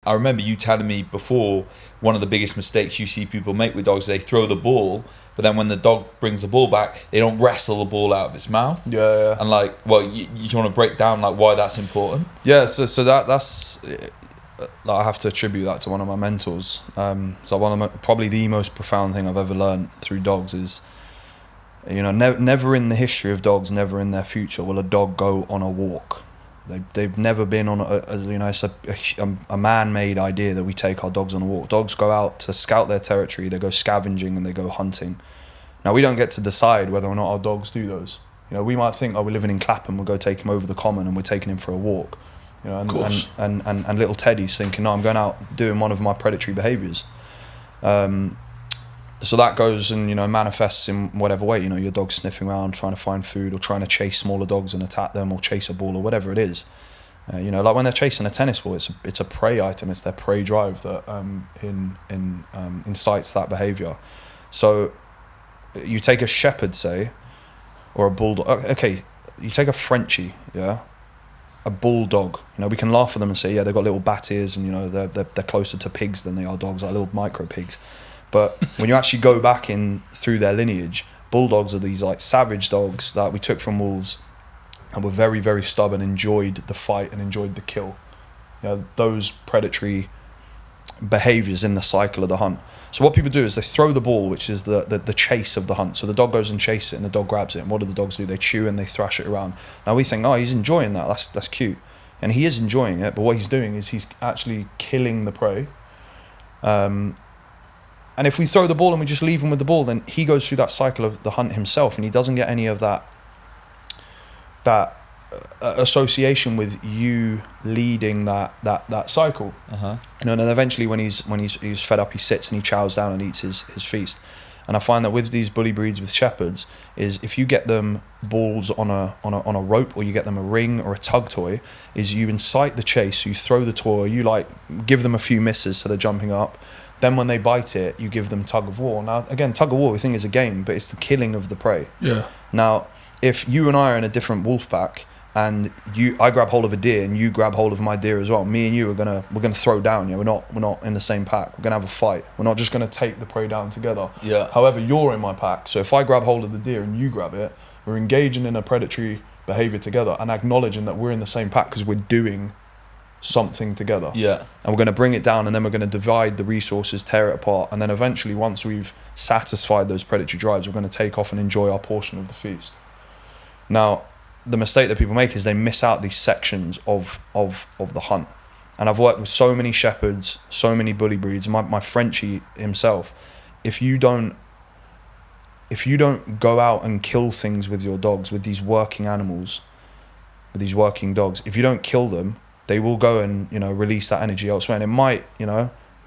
I remember you telling me before, one of the biggest mistakes you see people make with dogs, they throw the ball, but then when the dog brings the ball back, they don't wrestle the ball out of its mouth. Yeah. And like, well, you want to break down like why that's important? Yeah, so that's I have to attribute that to one of my mentors. So probably the most profound thing I've ever learned through dogs is, never in the history of dogs, never in their future will a dog go on a walk. They've never been on it's a man-made idea that we take our dogs on a walk. Dogs go out to scout their territory, they go scavenging and they go hunting. Now we don't get to decide whether or not our dogs do those. We might think, we're living in Clapham, we'll go take him over the common and we're taking him for a walk. And little Teddy's thinking, no, I'm going out doing one of my predatory behaviours. So that goes and manifests in whatever way. Your dog's sniffing around trying to find food, or trying to chase smaller dogs and attack them, or chase a ball, or whatever it is. Like when they're chasing a tennis ball, it's a prey item. It's their prey drive that incites that behaviour. So you take a shepherd, say, or a bulldog. Okay, you take a Frenchie, yeah, a bulldog. We can laugh at them and say, yeah, they've got little bat ears, and they're closer to pigs than they are dogs, like little micro pigs. But when you actually go back in through their lineage, bulldogs are these like savage dogs that we took from wolves, and were very, very stubborn, enjoyed the fight and enjoyed the kill. Those predatory behaviours in the cycle of the hunt. So what people do is they throw the ball, which is the chase of the hunt. So the dog goes and chases it, and the dog grabs it. And what do the dogs do? They chew and they thrash it around. Now we think, he's enjoying that. That's cute, and he is enjoying it. But what he's doing is he's actually killing the prey. And if we throw the ball and we just leave him with the ball, then he goes through that cycle of the hunt himself, and he doesn't get any of that association with you leading that cycle. And then eventually, when he's fed up, he sits and he chows down and eats his feast. And I find that with these bully breeds with shepherds, is if you get them balls on a rope, or you get them a ring or a tug toy, is you incite the chase. You throw the toy, you like give them a few misses so they're jumping up. Then when they bite it, you give them tug of war. Now, again, tug of war we think is a game, but it's the killing of the prey. Yeah. Now, if you and I are in a different wolf pack, and I grab hold of a deer and you grab hold of my deer as well, me and you we're gonna throw down. We're not in the same pack. We're gonna have a fight. We're not just gonna take the prey down together. Yeah. However, you're in my pack, so if I grab hold of the deer and you grab it, we're engaging in a predatory behavior together and acknowledging that we're in the same pack because we're doing something together. Yeah. And we're going to bring it down, and then we're going to divide the resources, tear it apart, and then eventually, once we've satisfied those predatory drives, we're going to take off and enjoy our portion of the feast. Now, the mistake that people make is they miss out these sections of the hunt. And I've worked with so many shepherds, so many bully breeds. My Frenchie himself, if you don't go out and kill things with your dogs, with these working animals, with these working dogs, if you don't kill them, they will go and release that energy elsewhere. And it might,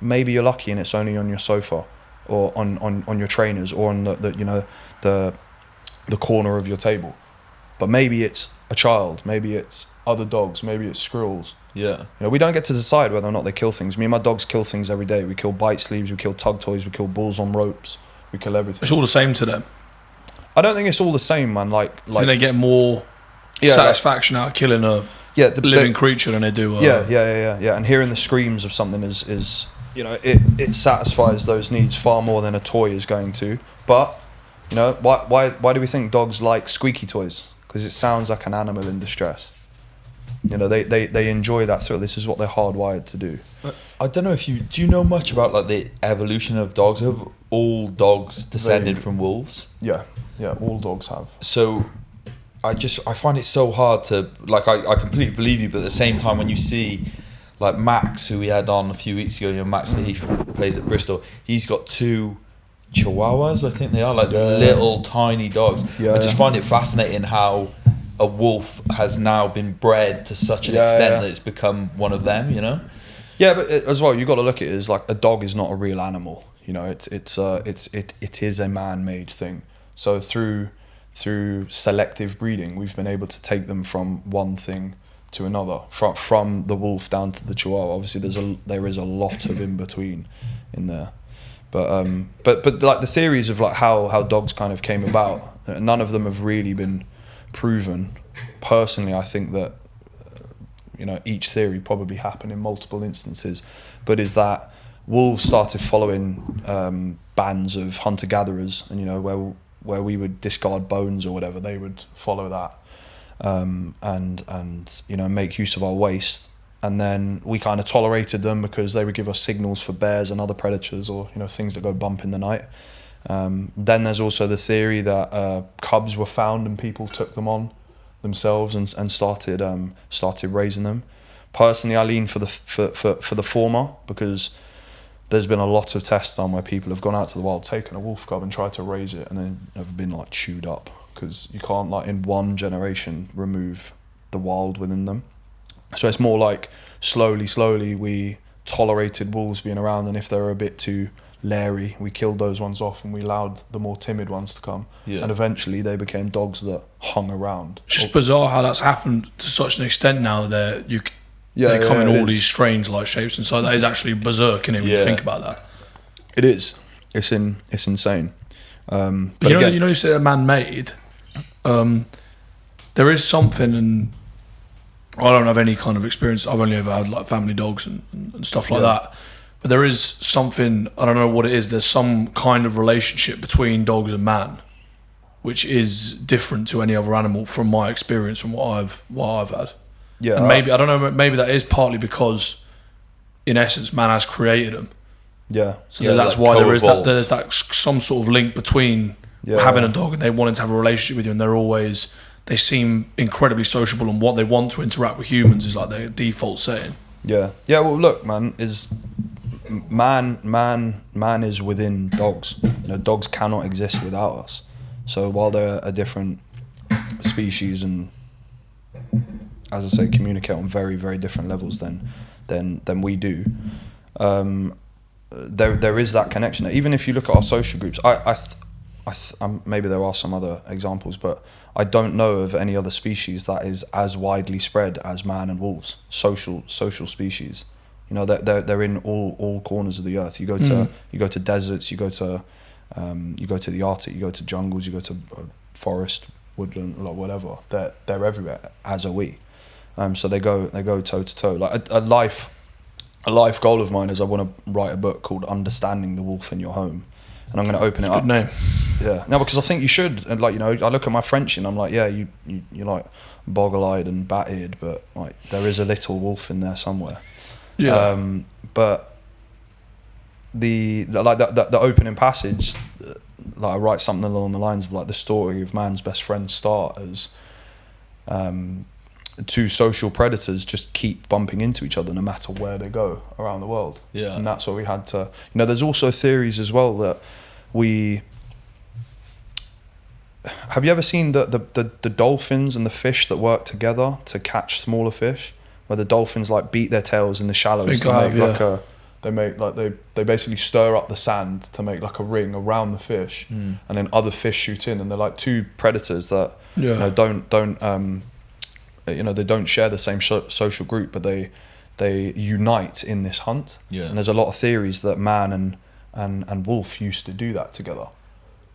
maybe you're lucky and it's only on your sofa, or on your trainers, or on the corner of your table. But maybe it's a child, maybe it's other dogs, maybe it's squirrels. Yeah. We don't get to decide whether or not they kill things. Me and my dogs kill things every day. We kill bite sleeves, we kill tug toys, we kill bulls on ropes, we kill everything. It's all the same to them. I don't think it's all the same, man. Like do they get more satisfaction out of killing a living creature than they do? Yeah. And hearing the screams of something is it satisfies those needs far more than a toy is going to. But why do we think dogs like squeaky toys? Because it sounds like an animal in distress. They enjoy that thrill. This is what they're hardwired to do. I don't know if do you know much about like the evolution of dogs? Have all dogs descended from wolves? Yeah, all dogs have. So I find it so hard to I completely believe you, but at the same time, when you see like Max, who we had on a few weeks ago, Max he plays at Bristol, he's got 2 Chihuahuas, I think they are, little tiny dogs. I just find it fascinating how a wolf has now been bred to such an extent that it's become one of them. Yeah, but as well, you got to look at it as like a dog is not a real animal. It is a man-made thing. So through selective breeding, we've been able to take them from one thing to another, from the wolf down to the Chihuahua. Obviously, there is a lot of in between in there. But like the theories of like how dogs kind of came about, none of them have really been proven. Personally, I think that each theory probably happened in multiple instances, but is that wolves started following bands of hunter-gatherers, and where we would discard bones or whatever, they would follow that, and make use of our waste. And then we kind of tolerated them because they would give us signals for bears and other predators, or things that go bump in the night. Then there's also the theory that cubs were found and people took them on themselves and started raising them. Personally, I lean for the former, because there's been a lot of tests done where people have gone out to the wild, taken a wolf cub and tried to raise it, and then have been like chewed up, because you can't in one generation remove the wild within them. So it's more like slowly we tolerated wolves being around, and if they were a bit too leery, we killed those ones off and we allowed the more timid ones to come. Yeah. And eventually they became dogs that hung around. It's just bizarre how that's happened to such an extent now that they come in all these strange shapes, and so that is actually berserk in it when you think about that. It is. It's insane. But again, you say they're man-made. There is something, and I don't have any kind of experience. I've only ever had family dogs and stuff like that. But there is something, I don't know what it is. There's some kind of relationship between dogs and man, which is different to any other animal from my experience, from what I've had. Yeah, and maybe I don't know. Maybe that is partly because, in essence, man has created them. Yeah. So that's why there's that some sort of link between having a dog and they wanting to have a relationship with you, and they seem incredibly sociable, and what they want to interact with humans is like their default setting. Yeah. Yeah. Well, look, man is within dogs. Dogs cannot exist without us. So while they're a different species and, as I say, communicate on very, very different levels than we do, there is that connection. Even if you look at our social groups, maybe there are some other examples, but I don't know of any other species that is as widely spread as man and wolves. Social species. They're in all corners of the earth. You go to deserts, you go to the Arctic, you go to jungles, you go to forest, woodland, whatever. They're everywhere, as are we. So they go toe to toe. Like a life goal of mine is I want to write a book called Understanding the Wolf in Your Home, and I'm going to open it up. Good name. Yeah. No, because I think you should. And I look at my Frenchie and I'm like, you're like boggle-eyed and bat-eared, but there is a little wolf in there somewhere. Yeah. But the opening passage, I write something along the lines of the story of man's best friend start as two social predators just keep bumping into each other no matter where they go around the world. Yeah. And that's what we had to. There's also theories as well that have you ever seen the dolphins and the fish that work together to catch smaller fish? Where the dolphins beat their tails in the shallows they basically stir up the sand to make a ring around the fish, and then other fish shoot in, and they're two predators that they don't share the same social group, but they unite in this hunt. Yeah. And there's a lot of theories that man and wolf used to do that together.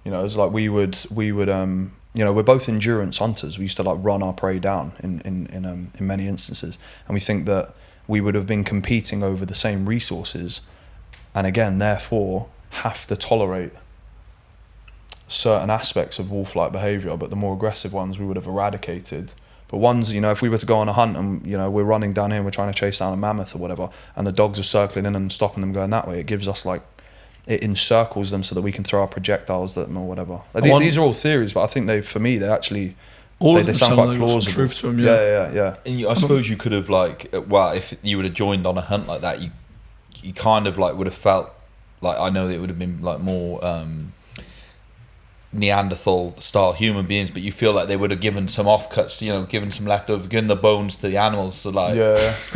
It's we would we're both endurance hunters. We used to run our prey down in many instances, and we think that we would have been competing over the same resources, and again, therefore, have to tolerate certain aspects of wolf-like behaviour, but the more aggressive ones we would have eradicated. But ones, if we were to go on a hunt and we're running down here and we're trying to chase down a mammoth or whatever, and the dogs are circling in and stopping them going that way, it gives us it encircles them so that we can throw our projectiles at them or whatever. These are all theories, but I think they actually they sound quite plausible. Truth to them, yeah. And I suppose you could have if you would have joined on a hunt like that, you kind of would have felt I know that it would have been more Neanderthal style human beings, but you feel like they would have given some offcuts, given some leftover, given the bones to the animals, so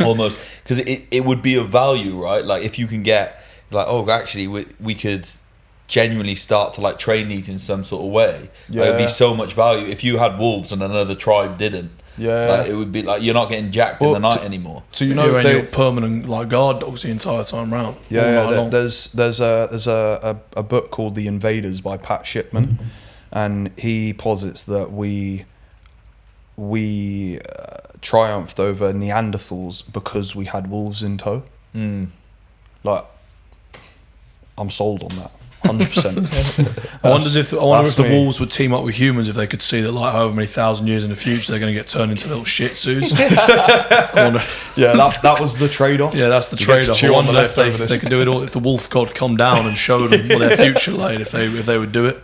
almost, because it would be of value, right? If you can get actually we could genuinely start to train these in some sort of way. Yeah. It would be so much value if you had wolves and another tribe didn't. Yeah. It would be you're not getting jacked in the night anymore. So you're permanent guard dogs the entire time round. Yeah. There's a book called The Invaders by Pat Shipman, and he posits that we triumphed over Neanderthals because we had wolves in tow. Like, I'm sold on that. 100%. I wonder if the me. wolves would team up with humans if they could see that, like, however many thousand years in the future they're going to get turned into little Shih Tzus. I wonder, Yeah, that was the trade-off. yeah, that's the You get to trade-off. I chew on the wonder if leftovers. they could do it all. If the wolf god come down and showed them what their future like, if they would do it.